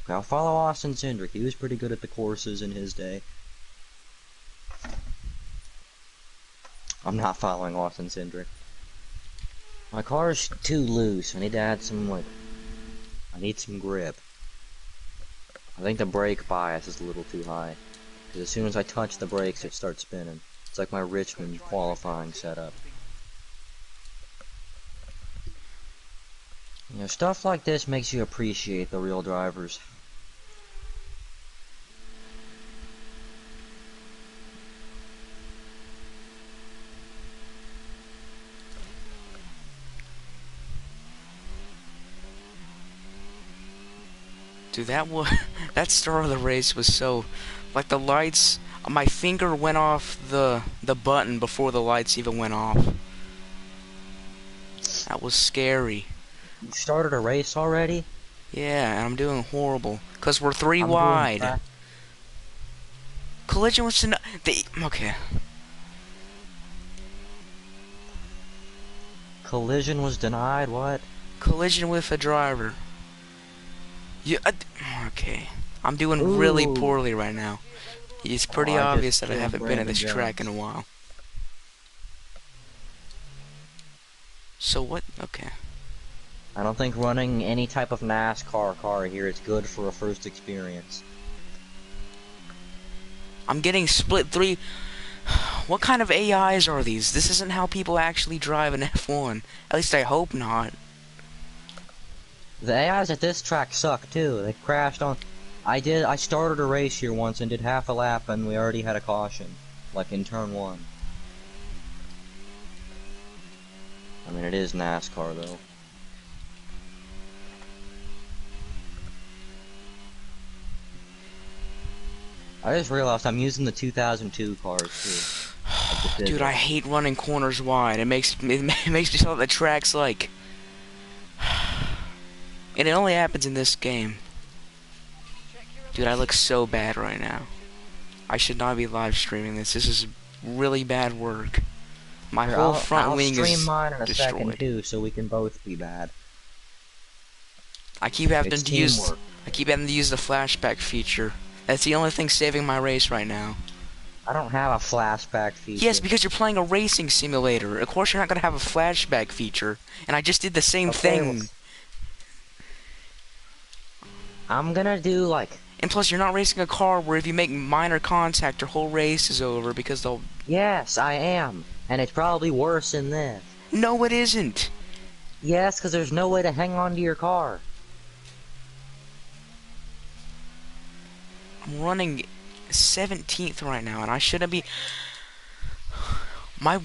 Okay, I'll follow Austin Cindric. He was pretty good at the courses in his day. I'm not following Austin Cindric. My car's too loose. I need to add some, like, I need some grip. I think the brake bias is a little too high. Because as soon as I touch the brakes, it starts spinning. It's like my Richmond qualifying setup. You know, stuff like this makes you appreciate the real drivers. Dude, that start of the race was so, like the lights. My finger went off the button before the lights even went off. That was scary. You started a race already? Yeah, and I'm doing horrible. Cause we're 3 I'm doing wide. Collision was okay. Collision was denied, what? Collision with a driver. You, okay. I'm doing really Ooh. poorly right now. It's Oh, pretty I obvious just that I killed haven't been at Brandon this track in Jones. a while. So what? Okay. I don't think running any type of NASCAR car here is good for a first experience. I'm getting split 3. What kind of AIs are these? This isn't how people actually drive an F1. At least I hope not. The AIs at this track suck too. They crashed on. I started a race here once and did half a lap and we already had a caution. Like in turn 1. I mean, it is NASCAR though. I just realized I'm using the 2002 cars too. Like Dude, I hate running corners wide. It makes me feel like the track's like... And it only happens in this game. Dude, I look so bad right now. I should not be live streaming this. This is really bad work. My Here, whole front wing I'll stream is mine in a destroyed. second too, so we can both be bad. I keep having It's to use teamwork. the flashback feature. That's the only thing saving my race right now. I don't have a flashback feature. Yes, because you're playing a racing simulator. Of course you're not gonna have a flashback feature. And I just did the same thing. Well, I'm gonna do like... And plus, you're not racing a car where if you make minor contact, your whole race is over because they'll... Yes, I am. And it's probably worse than this. No, it isn't. Yes, because there's no way to hang on to your car. I'm running 17th right now, and I shouldn't be... My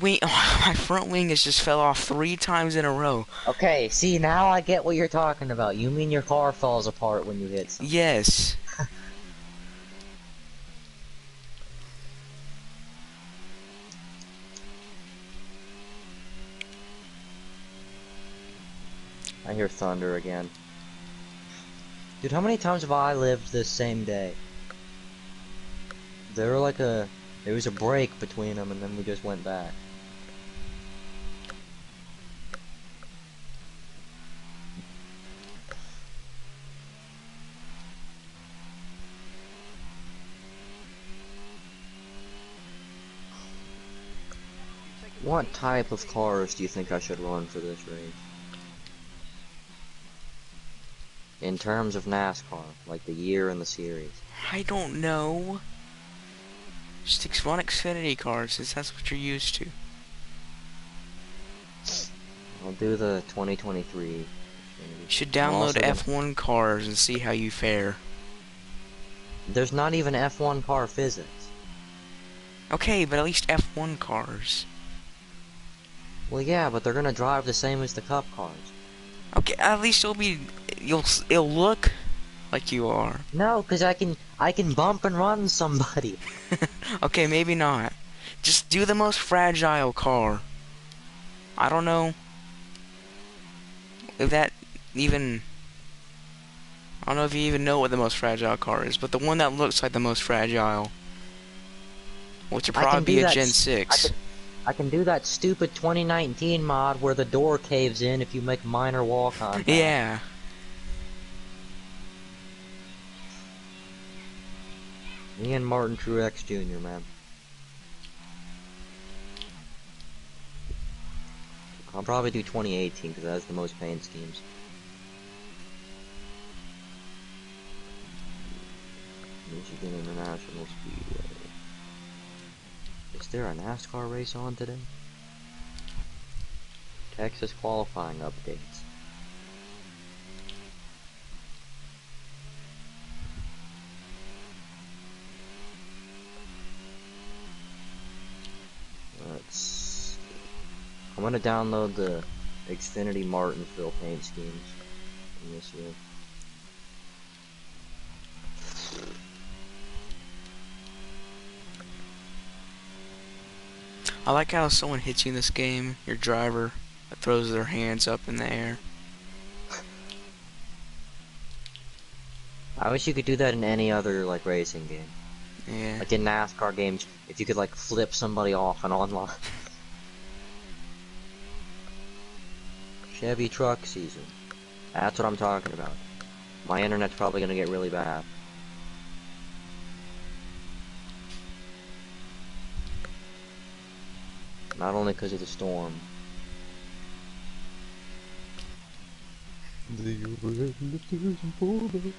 front wing has just fell off 3 times in a row. Okay, see, now I get what you're talking about. You mean your car falls apart when you hit something. Yes. I hear thunder again. Dude, how many times have I lived this same day? There was a break between them and then we just went back. What type of cars do you think I should run for this race? In terms of NASCAR, like the year and the series. I don't know. Just run Xfinity cars, since that's what you're used to. I'll do the 2023. You should download F1 cars and see how you fare. There's not even F1 car physics. Okay, but at least F1 cars. Well, yeah, but they're gonna drive the same as the Cup cars. Okay, at least it'll look like you are. No, cause I can bump and run somebody. Okay, maybe not. Just do the most fragile car. I don't know if that even... I don't know if you even know what the most fragile car is, but the one that looks like the most fragile, which would probably be a Gen 6. I can do that stupid 2019 mod where the door caves in if you make minor wall contact. Yeah. Me and Martin Truex Jr., man. I'll probably do 2018 because that has the most paint schemes. Michigan International Speedway. Is there a NASCAR race on today? Texas qualifying updates. I'm gonna download the Xfinity Martinsville paint schemes from this year. I like how someone hits you in this game, your driver throws their hands up in the air. I wish you could do that in any other like racing game. Yeah. Like in NASCAR games, if you could like flip somebody off and online. Chevy truck season. That's what I'm talking about. My internet's probably gonna get really bad. Not only because of the storm. The overhead lifters and pullbacks.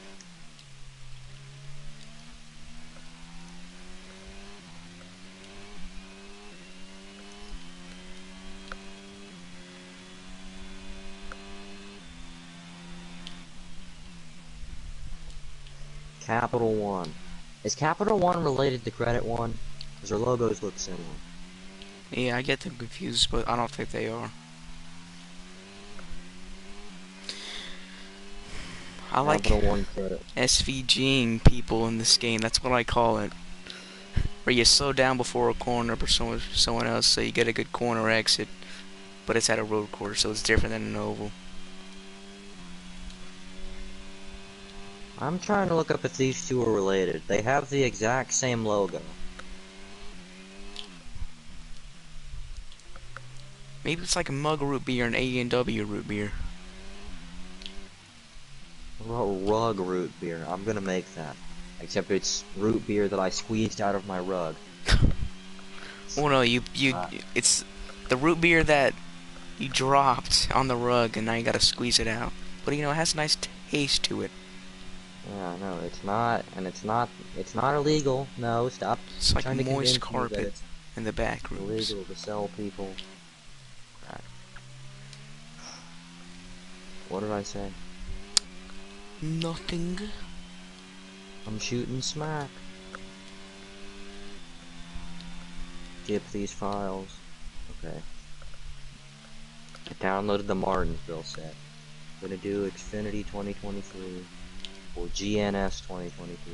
Capital One. Is Capital One related to Credit One? Because their logos look similar. Yeah, I get them confused, but I don't think they are. I like Capital One Credit. SVGing people in this game. That's what I call it. Where you slow down before a corner for someone else, so you get a good corner exit. But it's at a road course, so it's different than an oval. I'm trying to look up if these two are related. They have the exact same logo. Maybe it's like a mug root beer and A&W root beer. Rug root beer. I'm gonna make that. Except it's root beer that I squeezed out of my rug. Oh no, it's the root beer that you dropped on the rug and now you gotta squeeze it out. But you know, it has a nice taste to it. Yeah, no, it's not, and it's not illegal. No, stop. It's like trying to moist convince me that carpet it's in the back rooms. illegal to sell people crack. What did I say? Nothing. I'm shooting smack. Zip these files. Okay. I downloaded the Martinsville set. I'm gonna do Xfinity 2023 or GNS 2023.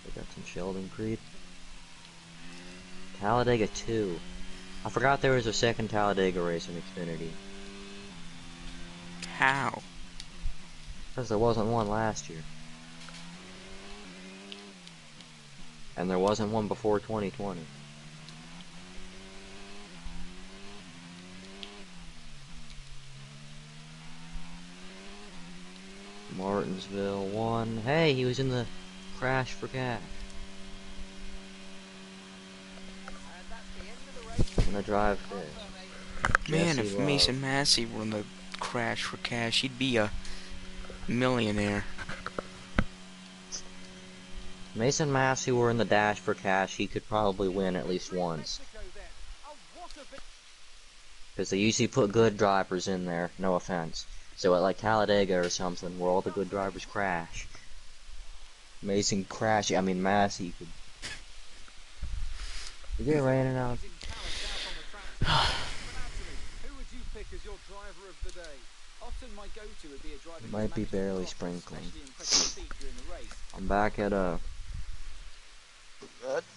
We got some Sheldon Creed. Talladega 2. I forgot there was a second Talladega race in Xfinity. How? Because there wasn't one last year. And there wasn't one before 2020. Martinsville 1. Hey, he was in the Crash for Cash. I'm gonna drive this. Man, Jesse if Love. Mason Massey were in the Crash for Cash, he'd be a millionaire. Mason Massey were in the Dash for Cash, he could probably win at least once. Because they usually put good drivers in there, no offense. So at like Talladega or something, where all the good drivers crash. Mason crash, I mean Massey could... Is it raining out? It might be barely sprinkling. I'm back at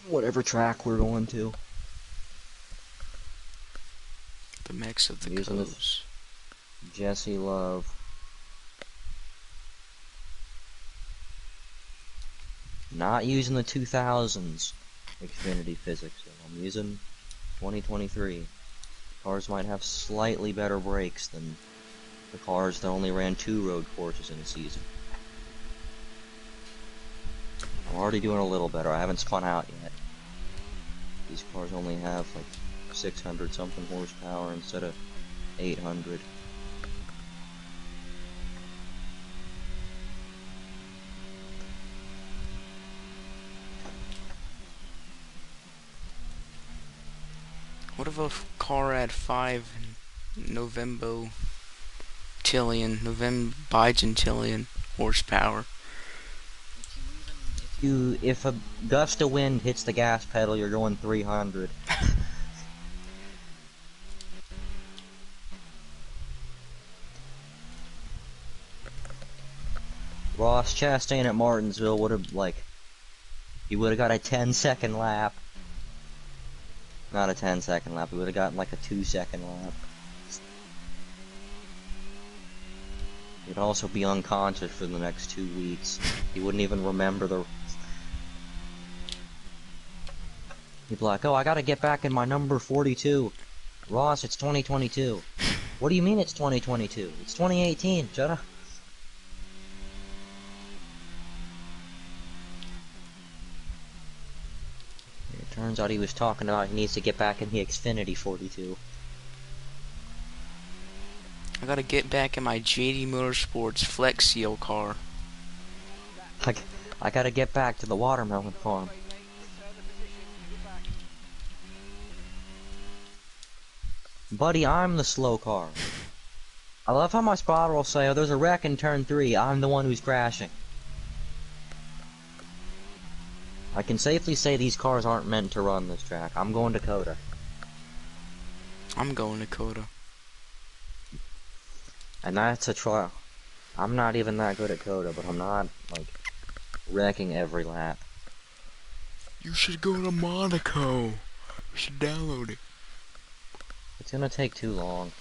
whatever track we're going to. The mix of the Using coast. Jesse Love. Not using the 2000s Xfinity physics, so I'm using 2023. Cars might have slightly better brakes than the cars that only ran 2 road courses in a season. I'm already doing a little better. I haven't spun out yet. These cars only have like 600 something horsepower instead of 800. What if a car had 5 Novembo bigentillion horsepower? If a gust of wind hits the gas pedal, you're going 300. Ross Chastain at Martinsville would have, he would have got a 10-second lap. Not a 10-second lap, he would have gotten like a 2-second lap. He'd also be unconscious for the next 2 weeks. He wouldn't even remember the... He'd be like, oh, I gotta get back in my number 42. Ross, it's 2022. What do you mean it's 2022? It's 2018, shut up. It turns out he was talking about he needs to get back in the Xfinity 42. I gotta get back in my JD Motorsports Flex Seal car. I gotta get back to the watermelon farm. Buddy, I'm the slow car. I love how my spotter will say, oh, there's a wreck in turn 3, I'm the one who's crashing. I can safely say these cars aren't meant to run this track. I'm going to Coda. I'm going to Coda. And that's a trial. I'm not even that good at Coda, but I'm not, wrecking every lap. You should go to Monaco. You should download it. It's gonna take too long.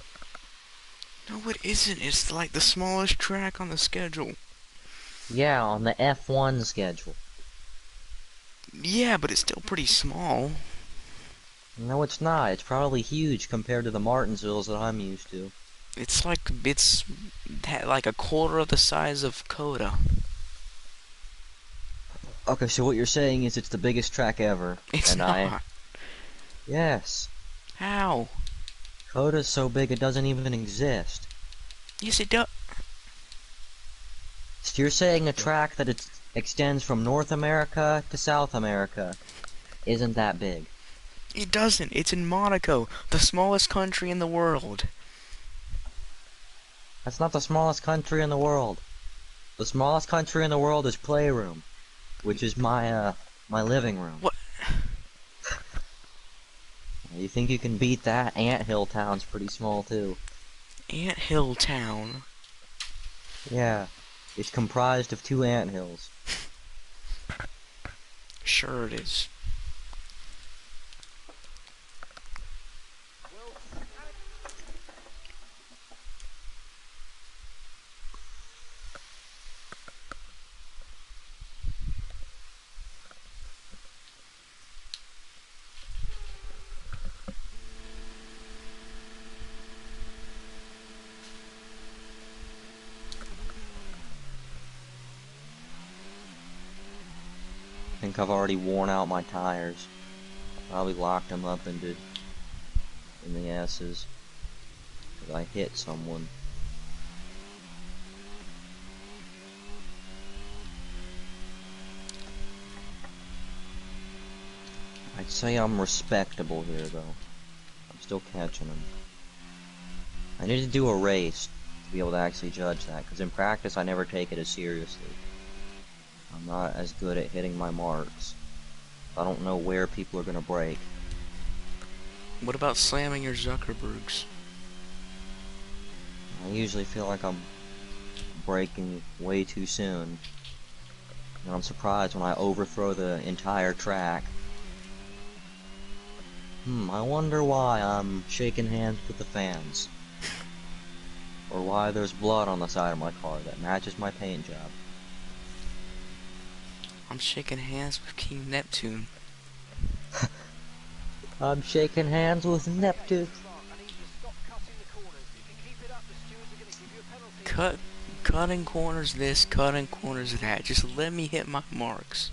No, it isn't. It's like the smallest track on the schedule. Yeah, on the F1 schedule. Yeah, but it's still pretty small. No, it's not. It's probably huge compared to the Martinsvilles that I'm used to. It's like a quarter of the size of Coda. Okay, so what you're saying is it's the biggest track ever. It's not. Yes. How? Coda's so big it doesn't even exist. Yes, it does. So you're saying a track that extends from North America to South America isn't that big? It doesn't. It's in Monaco, the smallest country in the world. That's not the smallest country in the world. The smallest country in the world is Playroom, which is my living room. What? You think you can beat that? Anthill Town's pretty small too. Anthill Town? Yeah, it's comprised of 2 anthills. Sure it is. I think I've already worn out my tires. Probably locked them up in the S's. Because I hit someone. I'd say I'm respectable here, though. I'm still catching them. I need to do a race to be able to actually judge that, because in practice I never take it as seriously. I'm not as good at hitting my marks. I don't know where people are gonna break. What about slamming your Zuckerbergs? I usually feel like I'm braking way too soon. And I'm surprised when I overthrow the entire track. I wonder why I'm shaking hands with the fans. Or why there's blood on the side of my car that matches my paint job. I'm shaking hands with King Neptune. I'm shaking hands with Neptune. Cutting corners this, cutting corners that. Just let me hit my marks.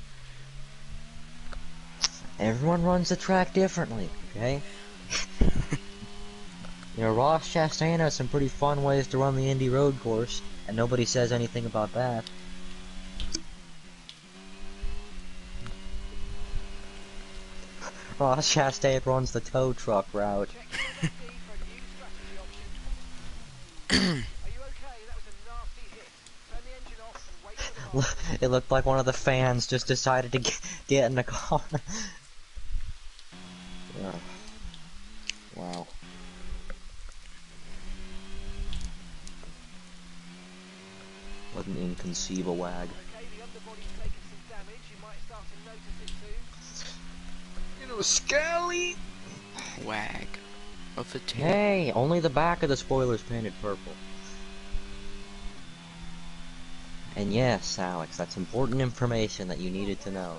Everyone runs the track differently, okay? You know, Ross Chastain has some pretty fun ways to run the Indy road course, and nobody says anything about that. Ross Chastain runs the tow truck route. It looked like one of the fans just decided to get in the car. Wow. What an inconceivable wag. You know, Scally! Wag of the tail. Hey, only the back of the spoiler's painted purple. And yes, Alex, that's important information that you needed to know.